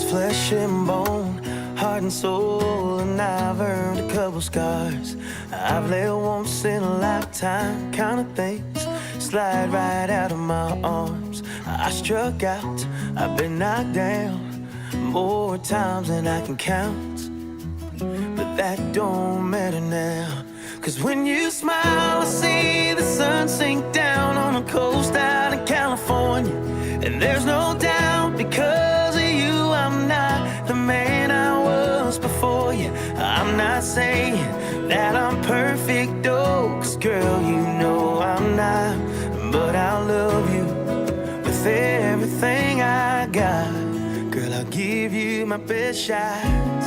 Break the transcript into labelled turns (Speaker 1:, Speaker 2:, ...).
Speaker 1: flesh and bone, heart and soul, and I've earned a couple scars. I've let once in a lifetime kind of things slide right out of my arms. I struck out, I've been knocked down more times than I can count, but that don't matter now. 'Cause when you smile, I see the sun sink down on the coast out in California. And there's no doubt, because of you, I'm not the man I was before you. I'm not saying that I'm perfect, oh, 'cause girl, you know I'm not. But I'll love you with everything I got. Girl, I'll give you my best shot.